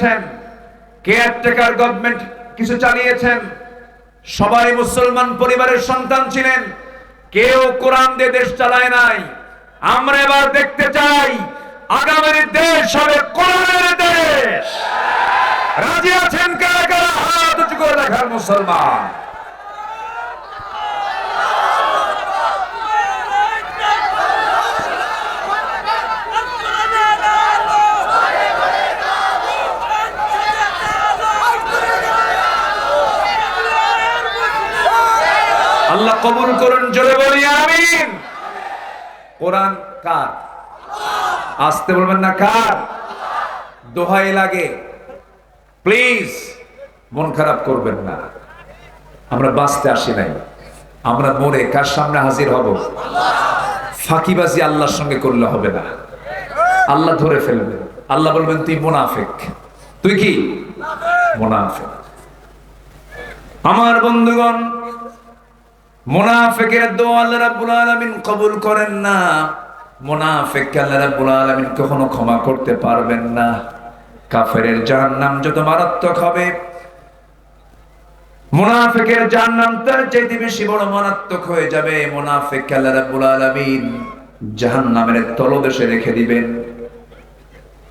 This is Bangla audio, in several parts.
চালিয়েছেন, কেয়ারটেকার গভর্নমেন্ট কিছু চালিয়েছেন, সবাই মুসলমান পরিবারের সন্তান ছিলেন, কেউ কোরআন দিয়ে দেশ চালায় নাই। আমরা এবার দেখতে চাই আগামীর দেশ হবে কোরআনের দেশ। রাজি আছেন কারা কারা? হাত উঁচু করে দেখার মুসলমান। আল্লাহ কবুল করুন, জোরে বলি আমিন। কোরআন কার? আসতে বলবেন না, কার? দোহাই লাগে, প্লিজ মন খারাপ করবেন না। আমরা বাঁচতে আসি নাই, আমরা মরে কার সামনে হাজির হব? ফাঁকিবাজি আল্লাহর সঙ্গে করলে হবে না, আল্লাহ ধরে ফেলবে। আল্লাহ বলবেন তুই মুনাফিক, তুই কি মুনাফিক। আমার বন্ধুগণ, মুনাফিকের দোয়া আল্লাহ রাব্বুল আলামিন কবুল করেন না। মুনাফিককে আল্লাহ রাব্বুল আলামিন কখনো ক্ষমা করতে পারবেন না। কাফেরের জাহান্নাম যত মারাত্মক হবে, মুনাফিকের জাহান্নাম তার চাইতে বেশি বড় মারাত্মক হয়ে যাবে। মুনাফিককে আল্লাহ রাব্বুল আলামিন জাহান্নামের তলদেশে রেখে দিবেন।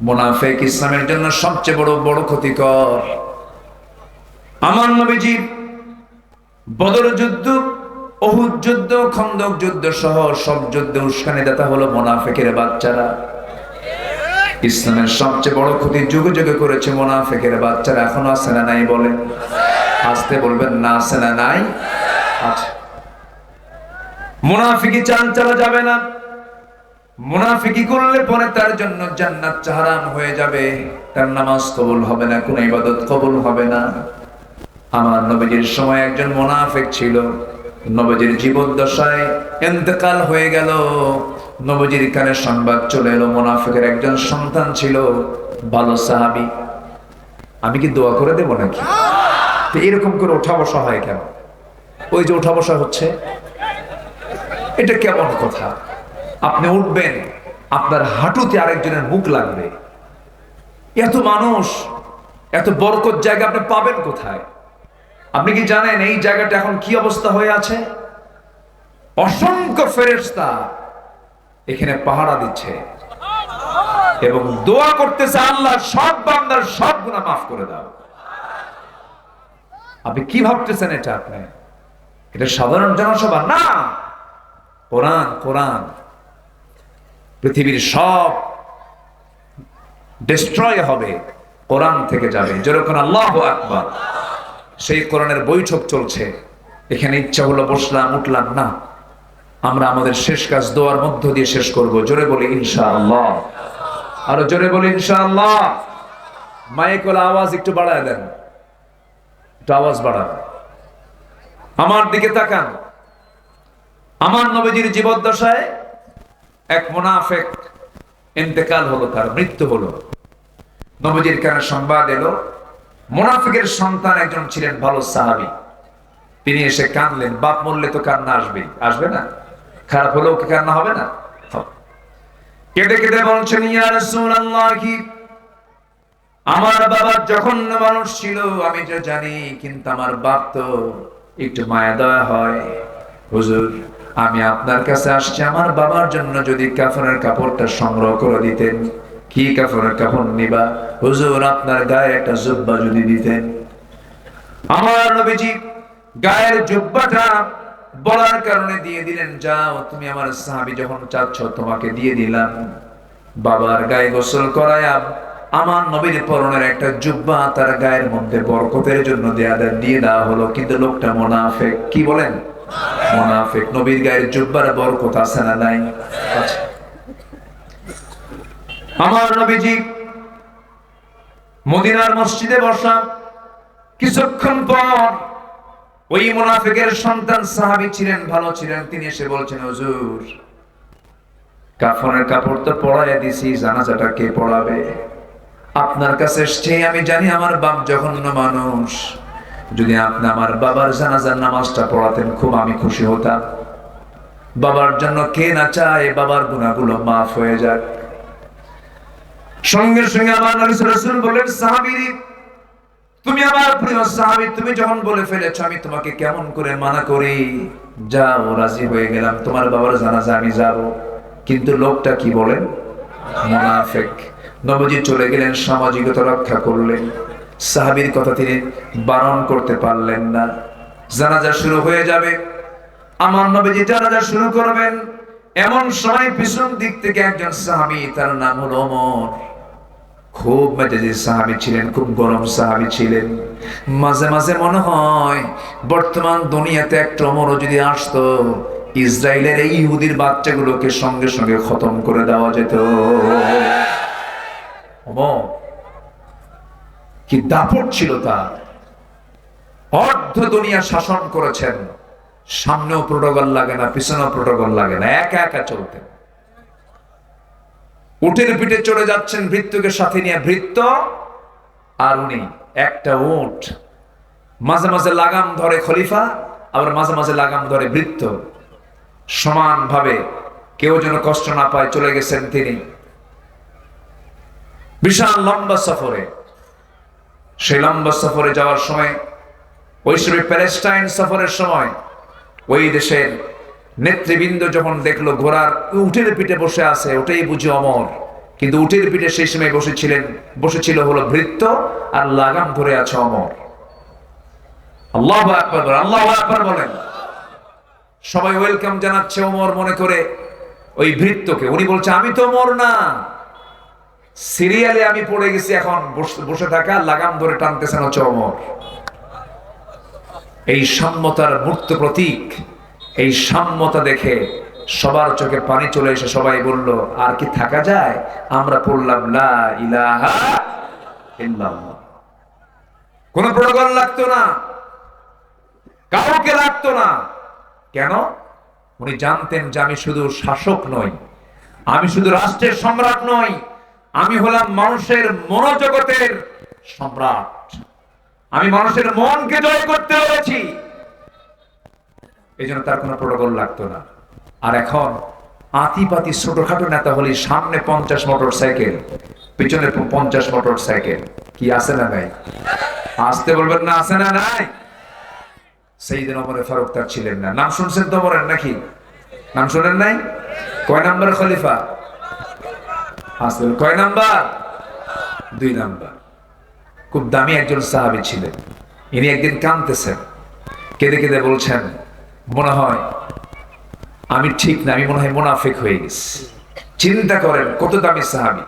মুনাফিক ইসলামের জন্য সবচেয়ে বড় ক্ষতিকর। আমার নবীজি বদর যুদ্ধ, উহুদ যুদ্ধ, খন্দক যুদ্ধ সহ সব যুদ্ধে উস্কানিদাতা হলো মুনাফিকের বাচ্চারা। ইসলামের সবচেয়ে বড় ক্ষতি যুগে যুগে করেছে মুনাফিকের বাচ্চারা। এখনো আছে না নাই? বলেন, আসতে বলবেন না, আছে না নাই? আচ্ছা, মুনাফিকি চাল চালা যাবে না। মুনাফিকি করলে পরে তার জন্য জান্নাত হারাম হয়ে যাবে, তার নামাজ কবুল হবে না, কোন ইবাদত কবুল হবে না। আমার নবীজির সময় একজন মুনাফিক ছিল, নবীজির জীবদ্দশায় ইন্তেকাল হয়ে গেল। নবীজির কানে সংবাদ চলে এলো মুনাফিকের একজন সন্তান ছিল, ভালো সাহাবী। আমি কি দোয়া করে দেব নাকি? তো এরকম করে ওঠা বসা হয় কেন? ওই যে ওঠা বসা হচ্ছে, এটা কেমন কথা? আপনি উঠবেন, আপনার হাঁটুতে আরেকজনের মুখ লাগবে। এত মানুষ, এত বরকত জায়গা আপনি পাবেন কোথায়? আপনি কি জানেন এই জায়গাটা এখন কি অবস্থা হয়ে আছে? অসংখ্য ফেরেশতা এখানে পাহারা দিচ্ছে এবং দোয়া করতেছে, আল্লাহ সব বান্দার সব গুনাহ মাফ করে দাও। আপনি কি ভাবতেছেন এটা? আপনি এটা সাধারণ জনসভা না, কোরআন। কোরআন পৃথিবীর সব ডিস্ট্রয় হবে, কোরআন থেকে যাবে। যেরকম আল্লাহু আকবার, সেই কোরআনের বৈঠক চলছে। এখানে ইচ্ছা হলো বসলাম, উঠলাম না। আমরা আমাদের শেষ কাজ দোয়ার মধ্য দিয়ে শেষ করব। জোরে বলি ইনশাআল্লাহ, আরো জোরে বলি ইনশাআল্লাহ। মাইকের আওয়াজ একটু বাড়ায় দেন, একটু আওয়াজ বাড়ান। আমার দিকে তাকান। আমার নবীজির জীবদ্দশায় এক মুনাফিক ইন্তেকাল হলো, তার মৃত্যু হলো। নবীজির কানে সংবাদ এলো। মুনাফিকের সন্তান একজন ছিলেন, ভালো সাহাবী। তিনি এসে কাঁদলেন। বাপ মরলে তো কান্না আসবে, আসবে না? খারাপ হলেও কি কান্না হবে না? কেঁদে কেঁদে বলছেন, ইয়া রাসূলুল্লাহ, আমার বাবা জঘন্য মানুষ ছিল, আমি তো জানি, কিন্তু আমার বাপ তো একটু মায়া দয়া হয়। হুজুর, আমি আপনার কাছে আসছি, আমার বাবার জন্য যদি কাফনের কাপড়টা সংগ্রহ করে দিতেন। কি কাফনের কাপড় নিবা? হুজুর, আপনার গায়ে একটা জুব্বা যদি দিতেন। আমার নবীজি গায়ের জুব্বাটা বলার কারণে দিয়ে দিলেন, যাও তুমি আমার সাহাবী যখন চাচ্ছ তোমাকে দিয়ে দিলাম। বাবার গায়ে গোসল করায়া আমার নবীর পরনের একটা জুব্বা তার গায়ের মধ্যে বরকতের জন্য দিয়ে দেওয়া হলো। কিন্তু লোকটা মুনাফিক। কি বলেন? মুনাফিক। নবীর গায়ের জুব্বার বরকত আছে না নাই? আচ্ছা, আমার নবীজি মদিনার মসজিদে বসা। কিছুক্ষণ পর ওই মুনাফিকের সন্তান সাহাবী ছিলেন, ভালো ছিলেন, তিনি এসে বলছেন, হুজুর, কাফনের কাপড় তো পরাইয়া দিছি, জানাজাটা কে পড়াবে? আপনার কাছে এসেছি, আমি জানি আমার বাপ জঘন্য মানুষ। যদি আপনি আমার বাবার জানাজার নামাজটা পড়াতেন, খুব আমি খুশি হতাম। বাবার জন্য কে না চায় বাবার গুনাহগুলো মাফ হয়ে যাক। সঙ্গে সঙ্গে আমার নবী রাসূল বলেন, সাহাবী তুমি আমার প্রিয় সাহাবী, তুমি যখন বলে ফেলেছো আমি তোমাকে কেমন করে মানা করি, যাও রাজি হয়ে গেলাম, তোমার বাবার জানাজা আমি যাব। কিন্তু লোকটা কি বলেন? মুনাফিক। নবীজি চলে গেলেন, সামাজিকতা রক্ষা করলেন, সাহাবীর কথা তিনি বারণ করতে পারলেন না। জানাজা শুরু হয়ে যাবে, আমার নবীজি জানাজা শুরু করবেন, এমন সময় পিছন দিক থেকে একজন সাহাবী, তার নাম হলো ওমর, খুব মেজাজি সাহাবী ছিলেন, খুব গরম সাহাবী ছিলেন। মাঝে মাঝে মনে হয় বর্তমান দুনিয়াতে একটা ওমরও যদি আসতো, ইসরায়েলের এই ইহুদির বাচ্চাগুলোকে সঙ্গে সঙ্গে খতম করে দেওয়া যেত। ওমর কি দাপট ছিল তার! অর্ধ দুনিয়া শাসন করেছেন, সামনেও প্রোটোকল লাগে না, পিছনেও প্রোটোকল লাগে না, একা একা চলতেন। উটের পিঠে চড়ে যাচ্ছেন ভৃত্যকে সাথে নিয়ে, ভৃত্য আর উনি, একটা উট। মাঝে মাঝে লাগাম ধরে খলিফা, আবার মাঝে মাঝে লাগাম ধরে ভৃত্য, সমান ভাবে, কেউ যেন কষ্ট না পায়। চলে গেছেন তিনি বিশাল লম্বা সফরে। সেই লম্বা সফরে যাওয়ার সময়, ওই সময় প্যালেস্টাইন সফরের সময়, ওই দেশের নেতৃবৃন্দ যখন দেখলো ঘোড়ার উটের পিঠে বসে আছে, ওটাই বুঝি ওমর। কিন্তু উটের পিঠে সেই সময় বসেছিল হলো ভৃত্য, আর লাগাম ধরে আছে ওমর। আল্লাহু আকবার, আল্লাহু আকবার বলেন। সবাই ওয়েলকাম জানাচ্ছে ওমর মনে করে ওই ভৃত্যকে। উনি বলছে, আমি তো ওমর না, সিরিয়ালে আমি পড়ে গেছি, এখন বসে থাকা, লাগাম ধরে টানতেছেন হচ্ছে ওমর। এই সাম্যতার মূর্ত প্রতীক। এই সাম্যতা দেখে সবার চোখে পানি চলে এসে সবাই বলল, আর কি থাকা যায়? আমরা পড়লাম লা ইলাহা ইল্লাল্লাহ। কোন প্রটোকল লাগতো না, কাউকে লাগতো না। কেন? উনি জানতেন যে আমি শুধু শাসক নই, আমি শুধু রাষ্ট্রের সম্রাট নই, আমি হলাম মানুষের মনোজগতের সম্রাট। আমি মানুষের মনকে জয় করতে হয়েছি, এই জন্য তার কোনো প্রটোকল লাগতো না। আর এখন আতিপাতি ছোটখাটো নেতা হলে সামনে 50 মোটর সাইকেল, পিছনে 50 মোটর সাইকেল। কি আছে না নাই? আসতে বলবেন না, আছে না নাই? সাইয়েদনা ওমর ফারুক তার ছিলেন না। নাম শুনছেন তো ওমরের নাকি? নাম শুনেন নাই? কয় নাম্বার খলিফা? আসলে কয় নাম্বার? 2 নাম্বার। খুব দামি একজন সাহাবী ছিলেন। ইনি একদিন কাঁদতেছেন, কেঁদে কেঁদে বলছেন, মনে হয় আমি ঠিক না, আমি মনে হয় মুনাফিক হয়ে গেছি। চিন্তা করেন কত দামি সাহাবী।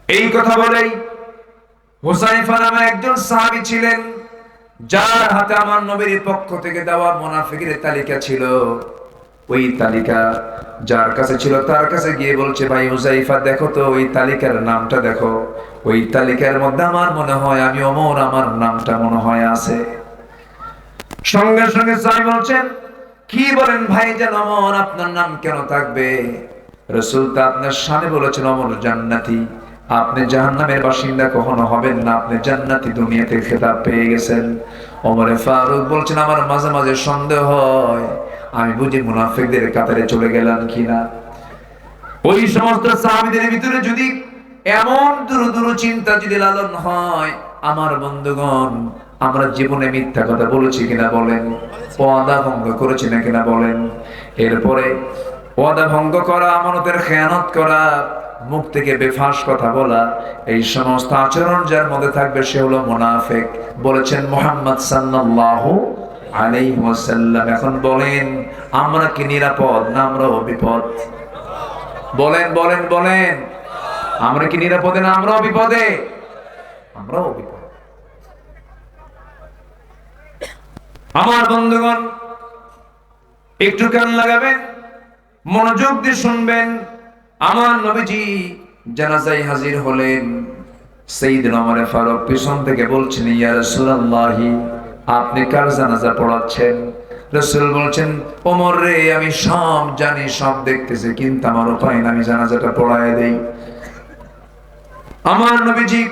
এই কথা বলেই হুযায়ফা নামে একজন সাহাবী ছিলেন, যার হাতে আমার নবীর পক্ষ থেকে দেওয়া মুনাফিকের তালিকা ছিল। ওই তালিকা যার কাছে ছিল তার কাছে গিয়ে বলছে, ভাই হুযায়ফা দেখো তো ওই তালিকার নামটা দেখো, ওই তালিকার মধ্যে আমার মনে হয় আমি ওমর, আমার নামটা মনে হয় আছে। সঙ্গে সঙ্গে সাহাবী বলছেন, কি বলেন ভাইজান, ওমর আপনার নাম কেন থাকবে? রাসূল তো আপনার শানে বলেছেন ওমর জান্নাতি, আপনি জাহান্নামের বাসিন্দা কখনো হবেন না, আপনি জান্নাতি দুনিয়াতে খেতাব পেয়ে গেছেন। ওমর ফারুক বলছেন, আমার মাঝে মাঝে সন্দেহ হয় আমি বুঝি মুনাফিকদের কাতারে চলে গেলাম কিনা। ওই সমস্ত সাহাবীদের ভিতরে যদি এমন দূর চিন্তা যদি লালন হয়, আমার বন্ধুগণ, আমরা জীবনে মিথ্যা কথা বলেছি কিনা বলেন, ওয়াদা ভঙ্গ করেছি না কিনা বলেন। এরপরে ওয়াদা ভঙ্গ করা, আমানতের খেয়ানত করা, মুখ থেকে বেফাস কথা বলা, এই সমস্ত আচরণ যার মধ্যে থাকবে সে হলো মুনাফিক, বলেছেন মুহাম্মদ সাল্লাল্লাহু আলাইহি ওয়াসাল্লাম। এখন বলেন, আমরা কি নিরাপদ না আমরাও বিপদ? বলেন বলেন বলেন, আমরা কি নিরাপদে না আমরাও বিপদে? আমরাও বিপদ। আমার বন্ধুগণ, একটু কান লাগাবেন, মনোযোগ দিয়ে শুনবেন। আমার নবীজি জানাজায় হাজির হলেন। সাইয়েদনা ওমর ফারুক পিছন থেকে বলছেন, ইয়া রাসূলুল্লাহ, আপনি কার জানাজা পড়াচ্ছেন? রাসূল বলছেন, ওমর রে, আমি সব জানি, সব দেখতেছি, কিন্তু আমার উপায় না, আমি জানাজাটা পড়ায় দেই। আমার নবীজি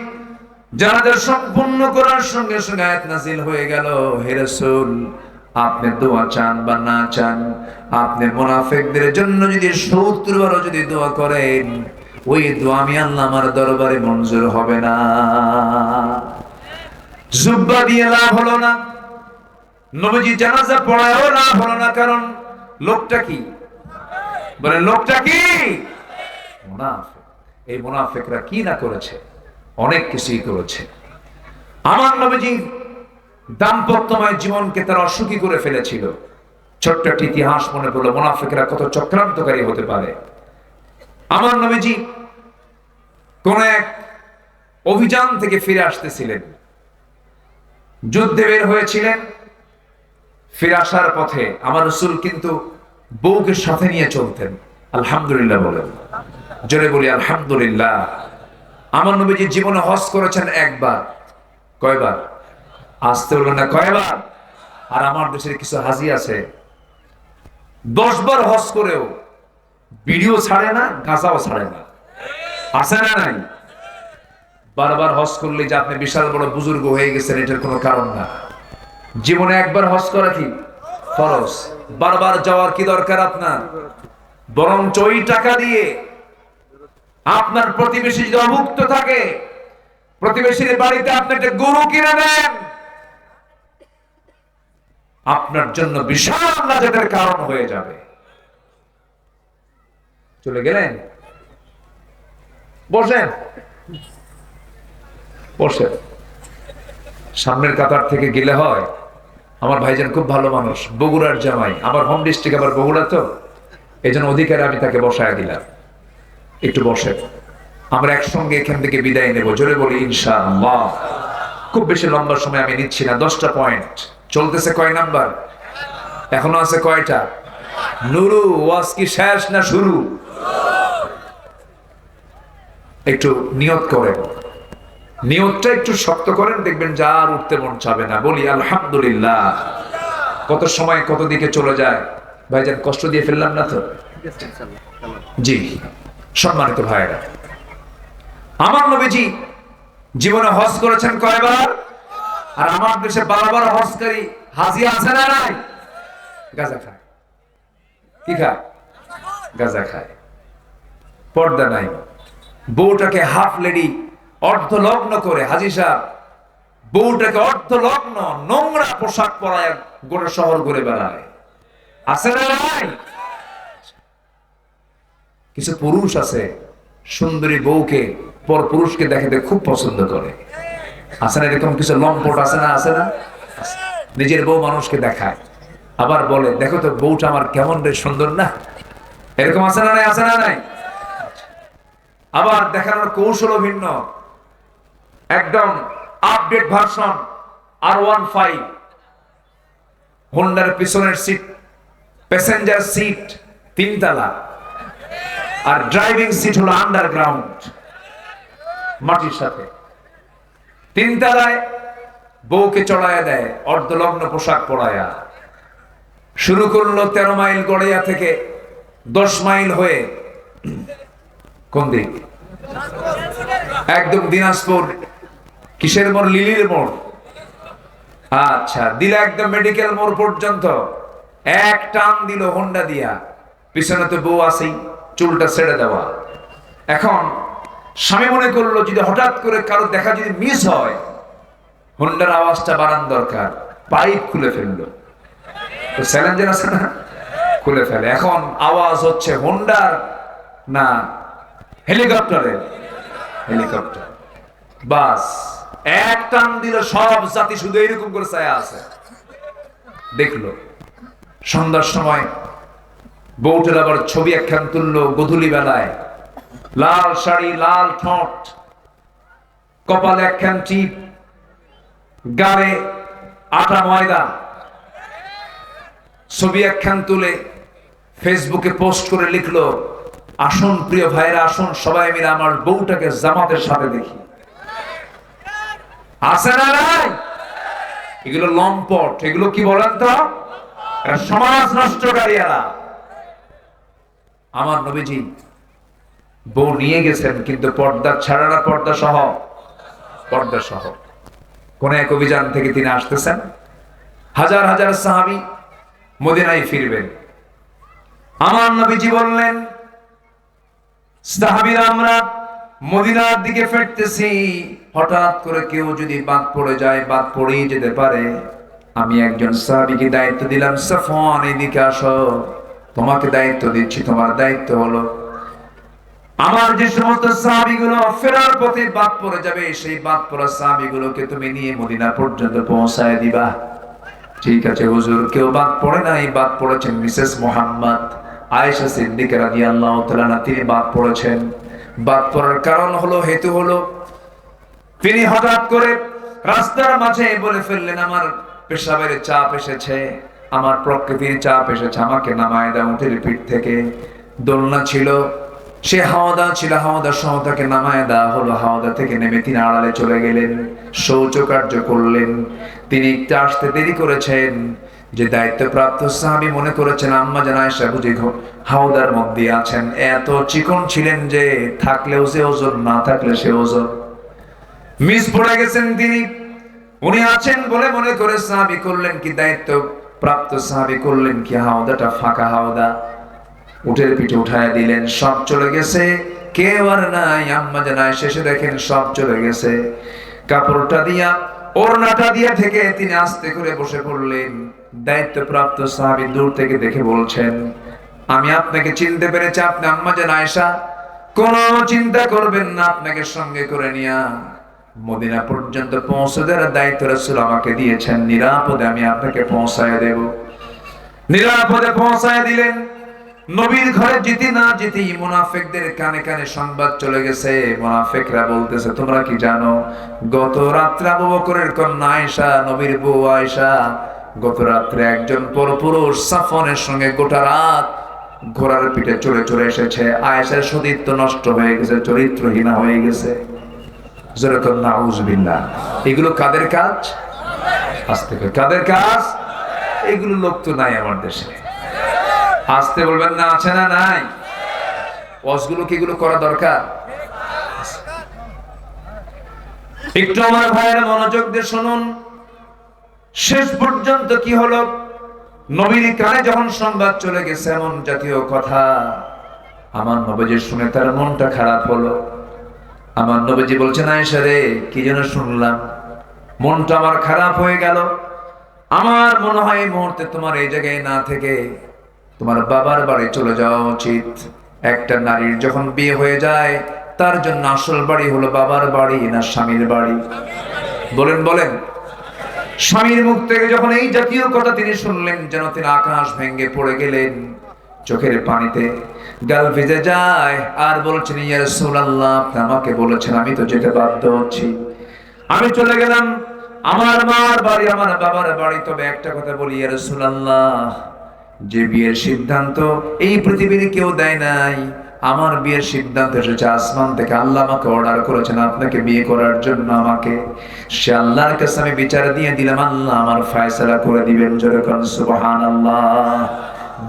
জানাজা সম্পূর্ণ করার সঙ্গে সঙ্গে আয়াত নাযিল হয়ে গেল, হে রাসূল, আপনি দোয়া চান বা না চান, আপনি মুনাফিকদের জন্য যদি 70 বারও যদি দোয়া করেন, ওই দোয়া আমি আল্লাহ আমার দরবারে মঞ্জুর হবে না। জুব্বা দিয়ে লাভ হলো না, নবীজি জানাজা পড়ায়ও লাভ হলো না, কারণ লোকটা কি বলে, লোকটা কি মুনাফিক। এই মুনাফিকরা কি না করেছে, অনেক কিছুই করেছে। আমার নবীজি দাম্পত্যময় জীবনকে তারা অসুখী করে ফেলেছিল। ছোট্ট একটা ইতিহাস মনে পড়লো, মুনাফিকরা কত চক্রান্তকারী হতে পারে। আমার নবীজি কোন এক অভিযান থেকে ফিরে আসতেছিলেন, যুদ্ধে বের হয়েছিলেন। ফিরে আসার পথে আমার রাসূল কিন্তু বউকে সাথে নিয়ে চলতেন। আলহামদুলিল্লাহ বলেন, জোরে বলি আলহামদুলিল্লাহ। আমার নবীজি জীবনে হজ করেছেন একবার। কয়বার? আসতে বলবেন না, কয়বার? আর আমার দেশের কিছু হাজি আছে 10 বার হজ করেও ভিডিও ছাড়ে না, গাঁজাও ছাড়ে না। আছে না নাই? বারবার হজ করলে যে আপনি বিশাল বড় বুজুর্গ হয়ে গেছেন এটার কোনো কারণ না। জীবনে একবার হজ করা কি ফরজ, বারবার যাওয়ার কি দরকার আপনার? বরং ওই টাকা দিয়ে আপনার প্রতিবেশী যদি অভুক্ত থাকে, প্রতিবেশীর বাড়িতে আপনি একটা গরু কিনে দেন, আপনার জন্য বিশাল নাজাতের কারণ হয়ে যাবে। চলে গেলেন, বসেন বসেন। সামনের কাতার থেকে গেলে হয়। আমার ভাইজান খুব ভালো মানুষ, বগুড়ার জামাই, আমার হোম ডিস্ট্রিক্ট আবার বগুড়া, তো এই জন্য অধিকারে আমি তাকে বসায় দিলাম। একটু বসে, আমরা একসঙ্গে এখান থেকে বিদায় নেব। জোরে বলি ইনশাআল্লাহ। খুব বেশি লম্বা সময় আমি নিচ্ছি না, 10টা পয়েন্ট চলতেছে। কয় নাম্বার? এখনো আছে কয়টা? নুরু, ওয়াজ কি শেষ না শুরু? একটু নিয়ত করেন, নিয়তটা একটু শক্ত করেন, দেখবেন যা আর উঠতে মন চাবে না। বলি আলহামদুলিল্লাহ। কত সময় কত দিকে চলে যায়। ভাইজান কষ্ট দিয়ে ফেললাম না তো? জি, সম্মানিত ভাইরা, আমার নবীজি জীবনে হজ করেছেন কয়বার? আর আমার দেশে বারবার হজকারী হাজি আছে না নাই? গাঁজা খায়। কি খায়? গাঁজা খায়। পর্দা নাই, বউটাকে হাফ লেডি অর্ধলগ্ন করে, হাজি সাহেব বউটাকে অর্ধলগ্ন নোংরা পোশাক পরায় গোটা শহর ঘুরে বেড়ায়। আছে না নাই? কিছু পুরুষ আছে সুন্দরী বউকে পর পুরুষকে দেখাতে খুব পছন্দ করে। আছে না এরকম কিছু লম্পট? আছে না? আছে না? নিজের বউ মানুষকে দেখায়, আবার বলে দেখো তো বউটা আমার কেমন রে সুন্দর না। এরকম আছে না নাই? আছে না নাই? আবার দেখানোর কৌশলও ভিন্ন। একদম আপডেট ভার্সন R15, হোন্ডার পিছনের সিট, প্যাসেঞ্জার সিট 3 তলা, আর ড্রাইভিং সিট হলো আন্ডারগ্রাউন্ড মাটির সাথে। 3 তলায় বউকে চড়াইয়া দেয়, অর্ধলগ্ন পোশাক পরায়া। শুরু করলো 13 মাইল গড়িয়া থেকে 10 মাইল হয়ে কোন দিক? একদম দিনাজপুর। কিসের মোড়? লিলির মোড়। আচ্ছা, দিল একদম মেডিকেল মোড় পর্যন্ত। এক টান দিল হোন্ডা দিয়া, পিছনে তো বউ আছেই, চুলটা ছেড়ে দেওয়া। এখন স্বামী মনে করলো যদি হঠাৎ করে কারো দেখা যদি মিস হয়, হোন্ডার আওয়াজটা বাড়ান দরকার, পাইপ খুলে ফেললো। তো চ্যালেঞ্জার আছে না, খুলে ফেলে। এখন আওয়াজ হচ্ছে হোন্ডার না হেলিকপ্টারের? হেলিকপ্টার। বাস এক টান দিল, সব জাতি শুধু এইরকম করে ছায়া আছে। দেখলো সন্ধ্যার সময় বউটার আবার ছবি একখান তুললো গোধূলি বেলায়, লাল শাড়ি, লাল ঠোঁট, কপালে একখান টিপ, গায়ে আটা ময়দা, ছবি একখান তুলে ফেসবুকে পোস্ট করে লিখলো, আসুন প্রিয় ভাইরা, আসুন সবাই মিলে আমার বউটাকে জামাতের সাথে দেখি। আছে না নাই? এগুলো লম্পট, এগুলো কি বলেন তো? সমাজ নষ্টকারীরা। আমার নবীজি বউ নিয়ে গেছেন, কিন্তু পর্দা ছাড়া না, পর্দা সহ। পর্দা সহ কোন এক অভিযান থেকে তিনি আসতেছেন। হাজার হাজার সাহাবী মদিনায় ফিরবেন। আমার নবীজি বললেন, সাহাবীরা আমরা মদিনার দিকে ফিরতেছি, হঠাৎ করে কেউ যদি বাদ পড়ে যায়, বাদ পড়েই যেতে পারে। আমি একজন সাহাবীকে দায়িত্ব দিলাম, সাফওয়ান এদিকে আসো, তোমাকে দায়িত্ব দিচ্ছি। তোমার দায়িত্ব হলো আমার যে সমস্ত সাহাবীগুলো ফেরার পথে বাদ পড়ে যাবে, সেই বাদ পড়া সাহাবীগুলোকে তুমি নিয়ে মদিনা পর্যন্ত পৌঁছায় দিবা। ঠিক আছে হুজুর। কেউ বাদ পড়ে নাই, বাদ পড়েছেন মিসেস মুহাম্মদ আয়েশা সিদ্দিকা রাদিয়াল্লাহু তাআলা আনহা, তিনি বাদ পড়েছেন। বাদ পড়ার কারণ হলো, হেতু হলো, তিনি হঠাৎ করে রাস্তার মাঝে বলে ফেললেন, আমার পেশাবের চাপ এসেছে, আমার প্রকৃতির চাপ এসেছে, আমাকে নামায় দাও উটের পিঠ থেকে। দোলনা ছিল, সে হাওদা ছিল, হাওদা সহ তাকে নামায় দেওয়া হলো। হাওদা থেকে নেমে তিনি আড়ালে চলে গেলেন, শৌচকার্য করলেন। তিনি একটু আসতে দেরি করেছেন। যে দায়িত্বপ্রাপ্ত সাহাবী মনে করেছেন আম্মা জান আয়েশা বুঝি হাওদার মধ্যে আছেন। এত চিকন ছিলেন যে থাকলেও সে ওজন, না থাকলে সে ওজন। মিস পড়ে গেছেন তিনি, উনি আছেন বলে মনে করে সাহাবী করলেন কি, দায়িত্ব প্রাপ্ত সাহাবী করলেন কি, হাওদাটা ফাঁকা হাওদা, উটের পিঠে উঠায় দিলেন। সব চলে গেছে, কেউ আর নাই। আম্মা জান আয়েশা এসে দেখেন সব চলে গেছে। কাপড়টা দিয়া, ওড়নাটা দিয়া থেকে তিনি আস্তে করে বসে পড়লেন। দায়িত্বপ্রাপ্ত সাহাবী দূর থেকে দেখে বলছেন, আমি আপনাকে চিনতে পেরেছি, আপনি আম্মা জান আয়েশা। কোনো চিন্তা করবেন না, আপনাকে সঙ্গে করে নিয়া মদিনা পর্যন্ত পৌঁছে দেওয়ার দায়িত্ব রাসূল আমাকে দিয়েছেন। নিরাপদে আমি আপনাকে পৌঁছায় দেব। নিরাপদে পৌঁছায় দিলেন। নবীর ঘরে যেতে না যেতেই মুনাফিকদের কানে কানে সংবাদ চলে গেছে। মুনাফিকরা বলতেছে, তোমরা কি জানো গত রাত্রে আবু বকরের কন্যা আয়েশা, নবীর বউ আয়েশা, গত রাত্রে একজন পরপুরুষ সাফওয়ানের সঙ্গে গোটা রাত ঘোড়ার পিঠে চড়ে চড়ে এসেছে। আয়েশার সতীত্ব নষ্ট হয়ে গেছে, চরিত্রহীনা হয়ে গেছে। যেরকম নাউজুবিল্লাহ। এগুলো কাদের কাজ? আস্তে করে কাদের কাজ? এগুলো লোক তো নাই আমার দেশে। আসতে বলবেন না, আছে না নাই? ওয়াজগুলো কি এগুলো করা দরকার? একটু আমার ভাইয়েরা মনোযোগ দিয়ে শুনুন। শেষ পর্যন্ত কি হলো, নবীর কানে যখন সংবাদ চলে গেছে এমন জাতীয় কথা, আমার নবীজি শুনে তার মনটা খারাপ হলো। আমার নবীজি বলছেন, আয়েশা রে, কি যেন শুনলাম, মনটা আমার খারাপ হয়ে গেল। আমার মনে হয় এই মুহূর্তে তোমার এই জায়গায় না থেকে তোমার বাবার বাড়ি চলে যাওয়া উচিত। একটা নারীর যখন বিয়ে হয়ে যায় তার জন্য আসল বাড়ি হলো বাবার বাড়ি না স্বামীর বাড়ি? বলেন বলেন। স্বামীর মুখ থেকে যখন এই জাতীয় কথা তিনি শুনলেন, যেন তিনি আকাশ ভেঙে পড়ে গেলেন। চোখের পানিতে গাল ভিজে যায় আর বলছেন, ইয়া রাসূলুল্লাহ, আপনি আমাকে বলেছেন, আমি তো যেতে বাধ্য হচ্ছি। আমি চলে গেলাম আমার মার বাড়ি, আমার বাবার বাড়ি। তবে একটা কথা বলি ইয়া রাসূলুল্লাহ, যে বিয়ের সিদ্ধান্ত এই পৃথিবীর কেউ দেয় নাই, আমার বিয়ের সিদ্ধান্ত এসেছে আসমান থেকে। আল্লাহ আমাকে অর্ডার করেছেন আপনাকে বিয়ে করার জন্য। আমাকে সে আল্লাহর কাছে আমি বিচার দিয়ে দিলাম, আল্লাহ আমার ফয়সালা করে দিবেন। জোরে কোন সুবহানাল্লাহ।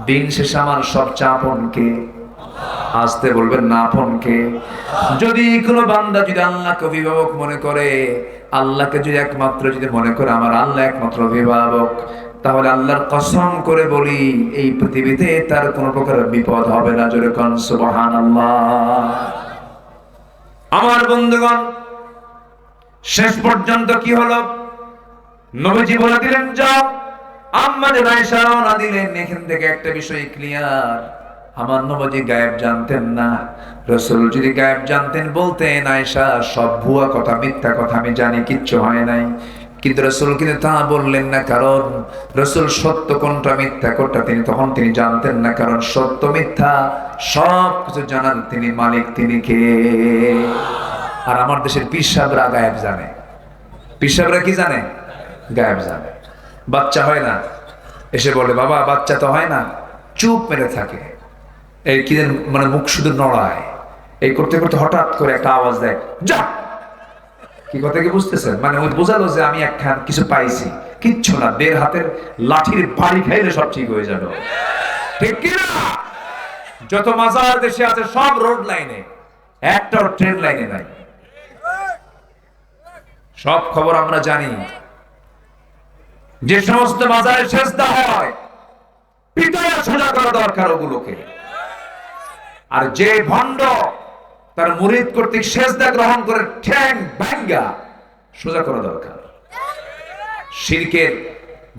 দিন শেষে আমার সবচেয়ে আপন কে? আসতে বলবেন না, আপন কে? যদি কোনো বান্দা যদি আল্লাহকে অভিভাবক মনে করে, আল্লাহকে যদি একমাত্র যদি মনে করে আমার আল্লাহ একমাত্র অভিভাবক, তাহলে আল্লাহর কসম করে বলি এই পৃথিবীতে তার কোনো প্রকার বিপদ হবে না। জোরে কোন সুবহানাল্লাহ। আমার বন্ধুগণ, শেষ পর্যন্ত কি হলো, নবীজি বলে দিলেন যাও। আম্মা জান আয়েশা রওনা দিলেন। এখান থেকে একটা বিষয় ক্লিয়ার, আমার নবীজি গায়েব জানতেন না। রাসূল যদি গায়েব জানতেন বলতেন, আয়েশা সব ভুয়া কথা, মিথ্যা কথা, আমি জানি, কিচ্ছু হয় নাই। কিন্তু রাসূল কিন্তু তা বললেন না, কারণ রাসূল সত্য কোনটা মিথ্যা কোনটা তিনি জানতেন না। কারণ সত্য মিথ্যা সব কিছু জানার তিনি মালিক, তিনি কে? আর আমার দেশের পীর সাহেবরা গায়েব জানে। পীর সাহেবরা কি জানে? গায়েব জানে। বাচ্চা হয় না, এসে বলে বাবা বাচ্চা তো হয় না, চুপ মেরে থাকে। এই কি মানে মুখ শুধু নড়ায়। এই করতে করতে হঠাৎ করে একটা আওয়াজ দেয়, যা। কি কথা কি বুঝতেছেন? মানে ওই বোঝালো যে আমি একটা কিছু পাইছি। কিচ্ছু না, দেড় হাতের লাঠির বাড়ি খাইলে সব ঠিক হয়ে যাবে। ঠিক কিনা? যত মাজার দেশে আছে সব রোড লাইনে, একটাও ট্রেন লাইনে নাই। সব খবর আমরা জানি। যে সমস্ত মাজারে সেজদা হয়, পিটায়া সোজা করা দরকার ওগুলোকে। আর যে ভণ্ড তার মুরিদ কর্তৃক সেজদা গ্রহণ করে ঠ্যাং ভাঙ্গা সোজা করা দরকার। শিরকের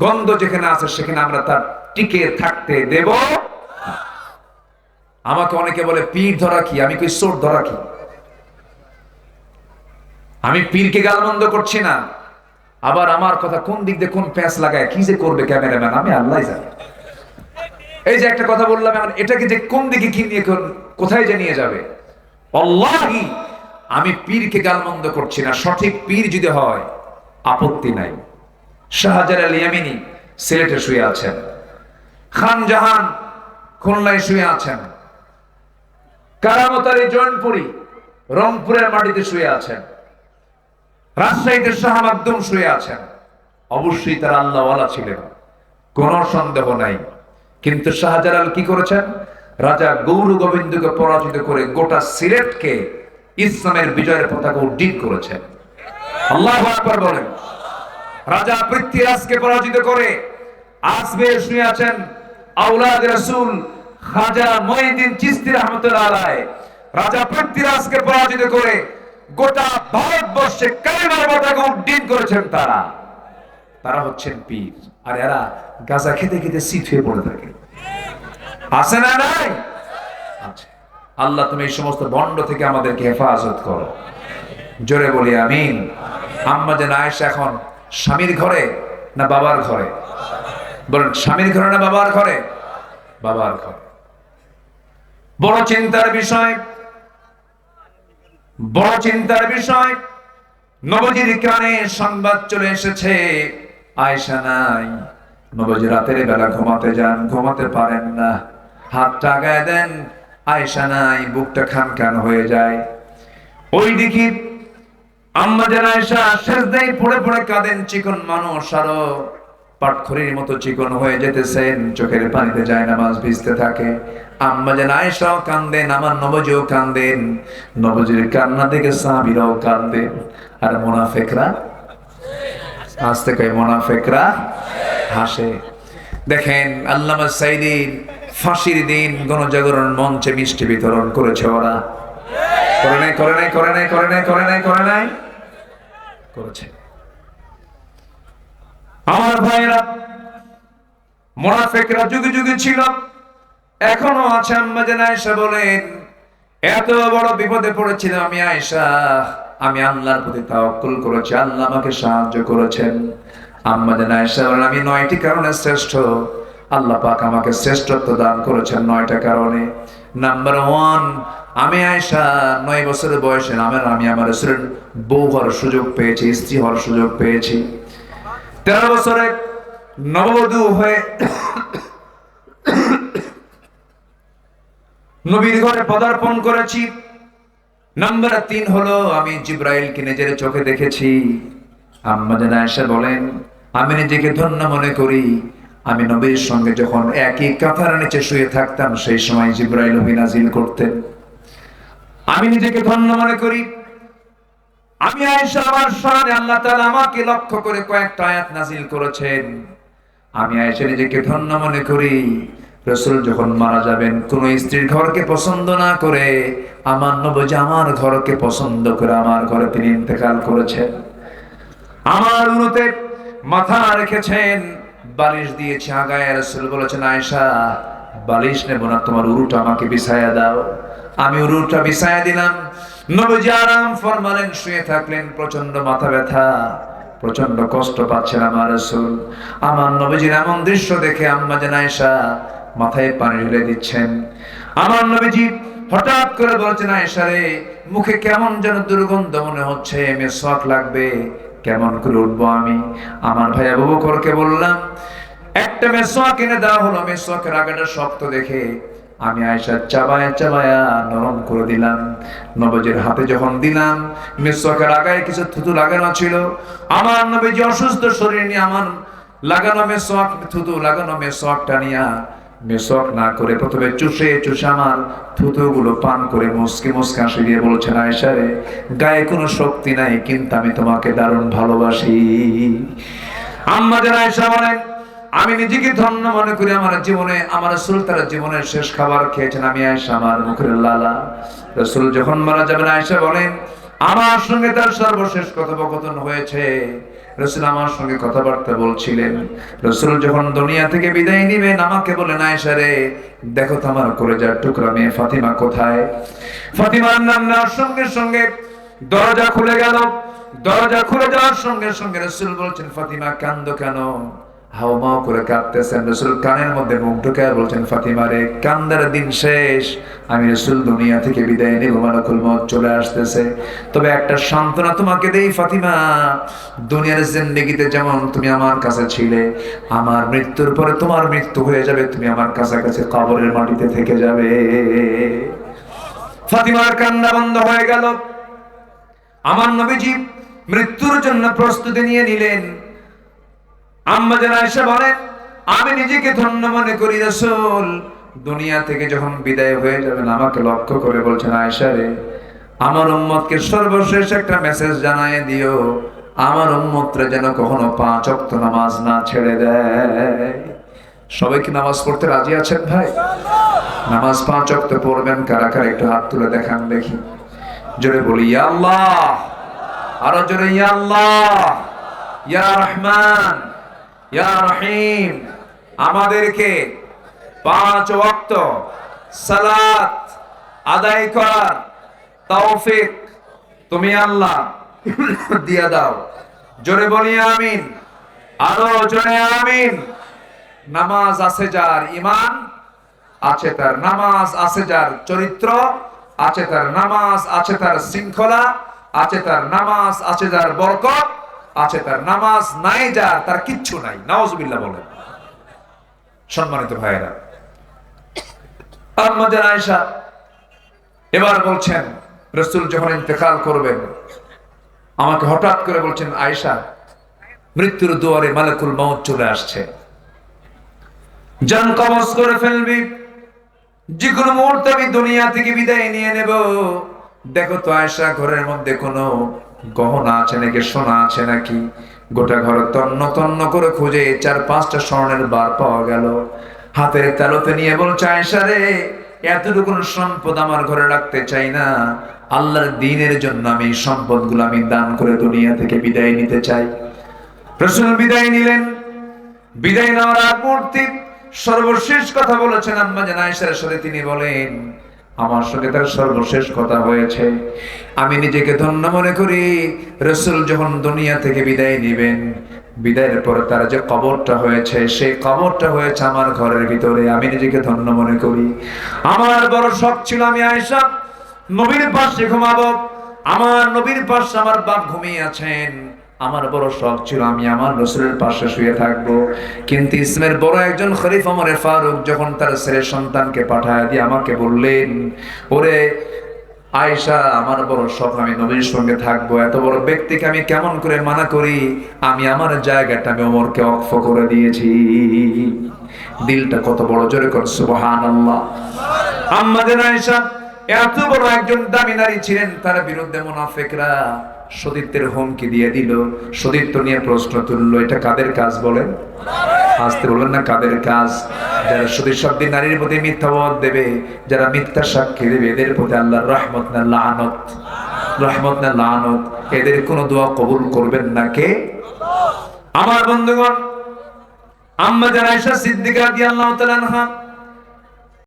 গন্ধ যেখানে আছে সেখানে আমরা তার টিকে থাকতে দেব না। আমাকে অনেকে বলে পীর ধরা কি, আমি কই চোর ধরা কি। আমি পীরকে গালমন্দ করছি না, আবার আমার কথা কোন দিক দিয়ে কোন প্যাঁচ লাগায় কি যে করবে ক্যামেরাম্যান আমি আল্লাহ জানি। এই যে একটা কথা বললাম, এটাকে যে কোন দিকে কি নিয়ে কোথায় যে নিয়ে যাবে, আল্লাহি আমি পীরকে গালমন্দ করছি না। সঠিক পীর যদি হয় আপত্তি নাই। শাহজালাল ইয়ামিনী সিলেটে শুয়ে আছেন, খান জাহান খুলনায় শুয়ে আছেন, কারামত আলী জৈনপুরী রংপুরের মাটিতে শুয়ে আছেন, রাজশাহীতে শাহ মাকদুম শুয়ে আছেন। অবশ্যই তারা আল্লাহওয়ালা ছিলেন, কোন সন্দেহ নাই। কিন্তু শাহজালাল কি করেছেন? রাজা গৌর গোবিন্দকে পরাজিত করে গোটা সিলেটকে ইসলামের বিজয়ের পতাকা উড্ডীন করেছেন। আল্লাহু আকবার বলেন। রাজা পৃথ্বীরাজকে পরাজিত করে আসবে শুয়ে আছেন আওলাদ রাসূল খাজা মঈনুদ্দিন চিশতি রাহমাতুল্লাহ আলাইহি। রাজা পৃথ্বীরাজকে পরাজিত করে গোটা ভারতবর্ষে কালেমার পতাকা উড্ডীন করেছেন তারা। তারা হচ্ছেন পীর। আর এরা গাঁজা খেতে খেতে শীত হয়ে পড়ে থাকে, আছে না নাই? আচ্ছা, আল্লাহ তুমি এই সমস্ত ভণ্ড থেকে আমাদেরকে হেফাজত করো, জোরে বলি আমিন। আম্মা জান আয়েশা এখন স্বামীর ঘরে না বাবার ঘরে? বলেন, স্বামীর ঘরে না বাবার ঘরে? বাবার ঘরে। বড় চিন্তার বিষয়, বড় চিন্তার বিষয়। নবীজির কানে সংবাদ চলে এসেছে আয়েশা নাই। নবীজি রাতের বেলা ঘুমাতে যান, ঘুমাতে পারেন না, হাতটা আগায় দেন, আয়েশা নাই, বুকটা খান হয়ে যায়। ওইদিকে আম্মা জান আয়েশা সেজদায় পড়ে পড়ে কাঁদেন। চিকন মানুষ আরো পাটখড়ির মতো চিকন হয়ে যেতেছেন, চোখের পানিতে যায় নামাজ ভিজতে থাকে। আম্মা জান আয়েশাও কাঁদেন, আমার নবীজিও কাঁদেন। নবীজির কান্না দেখে সাহাবীরাও কাঁদেন। আর মুনাফিকরা হাসতে, কয় মুনাফিকরা হাসে। দেখেন আল্লামা সাঈদী ফাঁসির দিন গণজাগরণ মঞ্চে মিষ্টি বিতরণ করেছে ওরা। করে নাই, করে নাই, করে নাই, করে নাই, করে নাই, করে নাই, করেছে। আমার ভাইরা, মুনাফিকরা যুগে যুগে ছিল, এখনো আছে। আম্মা জান আয়েশা বলেন, এত বড় বিপদে পড়েছিলাম আমি আয়েশা, আমি আল্লাহর প্রতি তাওয়াক্কুল করেছি, আল্লাহ আমাকে সাহায্য করেছেন। আম্মা জান আয়েশা বলেন, আমি 9টি কারণে শ্রেষ্ঠ, আল্লাহ পাক আমাকে শ্রেষ্ঠত্ব দান করেছেন 9টা কারণে। নাম্বার 1, আমি আয়েশা 9 বছরের বয়সে আমি আমার রাসূলের বউ হওয়ার সুযোগ পেয়েছি, স্ত্রী হওয়ার সুযোগ পেয়েছি। 13 বছরে নববধূ হয়ে নবীর ঘরে পদার্পণ করেছি। নাম্বার 3 হলো আমি জিবরাইলকে নিজের চোখে দেখেছি। আম্মা জান আয়েশা বলেন, আমি নিজেকে ধন্য মনে করি, আমি নবীর সঙ্গে যখন একই কাঁথার নিচে শুয়ে থাকতাম সেই সময় জিবরাইল ওহী নাজিল করতেন। আমি নিজেকে ধন্য মনে করি, আমি আয়েশা আমার শানে আল্লাহ তাআলা আমাকে লক্ষ্য করে কয়েকটা আয়াত নাজিল করেছেন। আমি আয়েশা নিজেকে ধন্য মনে করি, রাসূল যখন মারা যাবেন কোন স্ত্রীর ঘরকে পছন্দ না করে আমার নবী আমার ঘরকে পছন্দ করে আমার ঘরে তিনি ইন্তেকাল করেছেন। আমার উরুতে মাথা রেখেছেন, বালিশ দিয়েছি আগায়। রাসূল বলেছেন, আয়েশা বালিশ নেব না, তোমার উরুটা আমাকে বিছায়া দাও। আমি উরুটা বিছায়া দিলাম। নবীজি আরাম ফরমালেন, শুয়ে থাকলেন। প্রচন্ড মাথা ব্যথা, প্রচন্ড কষ্ট পাচ্ছেন আমার রাসূল। আমার নবীজির এমন দৃশ্য দেখে আম্মা জান আয়েশা মাথায় পানি ঢেলে দিচ্ছেন। আমার নবীজি হঠাৎ করে বলছেন, আয়েশা রে, মুখে কেমন যেন দুর্গন্ধ মনে হচ্ছে, মেসওয়াক লাগবে, কেমন করে উঠবো আমি? আমার ভাই আবু বকরকে বললাম, একটা মেসওয়াক এনে দেওয়া হলো। মেসওয়াকের আগাটা শক্ত দেখে আমি আয়েশা চাবায়া চাবায়া নরম করে দিলাম। নবীজির হাতে যখন দিলাম, মেসওয়াকের আগায় কিছু থুতু লাগানো ছিল। আমার নবীজি অসুস্থ শরীর নিয়ে আমার লাগানো মেসওয়াক, থুতু লাগানো মেসওয়াকটা নিয়ে মেসওয়াক না করে প্রথমে চুষে চুষে আমার থুতুগুলো পান করে মুসকি মুসকি হাসি দিয়ে বলছেন, আয়েশা রে, গায়ে কোনো শক্তি নাই কিন্তু আমি তোমাকে দারুণ ভালোবাসি। আম্মা জান আয়েশা বলেন, আমি নিজেকে ধন্য মনে করি, আমার জীবনে আমার রাসূল তার জীবনের শেষ খাবার খেয়েছেন আমি আয়েশা, আমার মুখের লালা। রাসূল যখন মারা যাবেন আয়েশা বলেন আমার সঙ্গে তার সর্বশেষ কথোপকথন হয়েছে। রাসূল আমার সঙ্গে কথাবার্তা বলছিলেন। রাসূল যখন দুনিয়া থেকে বিদায় নেবেন আমাকে বলেন আয়েশা রে, দেখো তো আমার কলেজার টুকরা মেয়ে ফাতিমা কোথায়। ফাতিমার নাম নেওয়ার সঙ্গে সঙ্গে দরজা খুলে গেল। দরজা খুলে যাওয়ার সঙ্গে সঙ্গে রাসূল বলছেন ফাতিমা কান্দো কেন? হাওমাও করে কাঁদতেছেন। রাসূল কানের মধ্যে মুখ ঢুকায় বলছেন ফাতিমা রে, কান্দার দিন শেষ, আমি রাসূল দুনিয়া থেকে বিদায় নেব, মালাকুল মউত চলে আসতেছে। তবে একটা সান্ত্বনা তোমাকে দেই ফাতিমা, দুনিয়ার জিন্দেগিতে যেমন তুমি আমার কাছে ছিলে, আমার মৃত্যুর পরে তোমার মৃত্যু হয়ে যাবে, তুমি আমার কাছাকাছি কবরের মাটিতে থেকে যাবে। ফাতিমার কান্না বন্ধ হয়ে গেল। আমার নবীজি মৃত্যুর জন্য প্রস্তুতি নিয়ে নিলেন। আম্মা জান আয়েশা বলেন আমি নিজেকে ধন্য মনে করি, রাসূল দুনিয়া থেকে যখন বিদায় হয়ে যাবেন আমাকে লক্ষ্য করে বলছেন আয়েশা রে, আমার উম্মতকে সর্বশেষ একটা মেসেজ জানায় দিও, আমার উম্মতরা যেন কখনো 5 ওয়াক্ত নামাজ না ছেড়ে দেয়। সবাই কি নামাজ পড়তে রাজি আছেন ভাই? নামাজ 5 ওয়াক্ত পড়বেন কারা কারা একটু হাত তুলে দেখান দেখি। জোরে বলি ইয়া আল্লাহ, আরো জোরে ইয়া আল্লাহ, ইয়া রহমান, ইয়া রহিম। আমাদেরকে 5 ওয়াক্ত সালাত আদায় করার তৌফিক তুমি আল্লাহ দিয়া দাও। জোরে বলি আমিন, আরো জোরে আমিন। নামাজ আছে যার ঈমান আছে, তার নামাজ আছে যার চরিত্র আছে, তার নামাজ আছে তার শৃঙ্খলা আছে, তার নামাজ আছে যার বরকত আছে, তার নামাজ নাই যার তার কিচ্ছু নাই। নাউজুবিল্লাহ বলেন। সম্মানিত ভাইয়েরা, আম্মা জান আয়েশা এবার বলছেন রাসূল যখন ইন্তেকাল করবেন আমাকে হঠাৎ করে বলছেন আয়েশা মৃত্যুর দুয়ারে মালাকুল মউত চলে আসছে, জান কবজ করে ফেলবি, যে কোনো মুহূর্তে আমি দুনিয়া থেকে বিদায় নিয়ে নেব। দেখো তো আয়েশা ঘরের মধ্যে কোনো গহনা আছে নাকি, সোনা আছে নাকি। গোটা ঘর তন্ন তন্ন করে খুঁজে 4-5টা স্বর্ণের বার পাওয়া গেল। হাতের তালুতে নিয়ে বলছে আয়েশা রে, এতটুকু সম্পদ আমার ঘরে রাখতে চাই না, আল্লাহর দ্বীনের জন্য আমি এই সম্পদগুলো আমি দান করে দুনিয়া থেকে বিদায় নিতে চাই। রাসূল বিদায় নিলেন। বিদায় নেওয়ার আগ মুহূর্তে সর্বশেষ কথা বলেছেন আম্মা জান আয়েশার সাথে। তিনি বলেন আমার সঙ্গে তার সর্বশেষ কথা হয়েছে, আমি নিজেকে ধন্য মনে করি। রাসূল যখন দুনিয়া থেকে বিদায় নেবেন, বিদায়ের পর তার যে কবরটা হয়েছে সেই কবরটা হয়েছে আমার ঘরের ভিতরে, আমি নিজেকে ধন্য মনে করি। আমার বড় শখ ছিল আমি আয়েশা নবীর পাশে ঘুমাবো, আমার নবীর পাশে আমার বাপ ঘুমিয়ে আছেন। আমার বড় শখ ছিল আমি আমার রাসূলের পাশে শুয়ে থাকবো। কিন্তু ইসলামের বড় একজন খলিফা ওমর ফারুক যখন তার ছেলে সন্তানকে পাঠায় দিয়ে আমাকে বললেন, ওরে আয়েশা আমার বড় শখ আমি নবীর সঙ্গে থাকবো, এত বড় ব্যক্তিকে আমি কেমন করে মানা করি, আমি আমার জায়গাটা আমি ওমরকে ওয়াকফ করে দিয়েছি। দিলটা কত বড়, জোরে কর সুবহানাল্লাহ। আম্মা জান আয়েশা এত বড় একজন দামি নারী ছিলেন, তার বিরুদ্ধে মুনাফিকরা সতীত্বের হুমকি দিয়ে দিল, সতীত্ব নিয়ে প্রশ্ন তুললো। এটা কাদের কাজ বলেন? আসতে বলবেন না কাদের কাজ? যারা সতী শব্দে নারীর প্রতি মিথ্যাবাদ দেবে, যারা মিথ্যা সাক্ষী দেবে, এদের প্রতি আল্লাহর রহমত না লানত, রহমত না লানত, এদের কোনো দোয়া কবুল করবেন না কে? আমার বন্ধুগণ, আম্মা জান আয়েশা সিদ্দিকা রাদিয়াল্লাহু তাআলা আনহা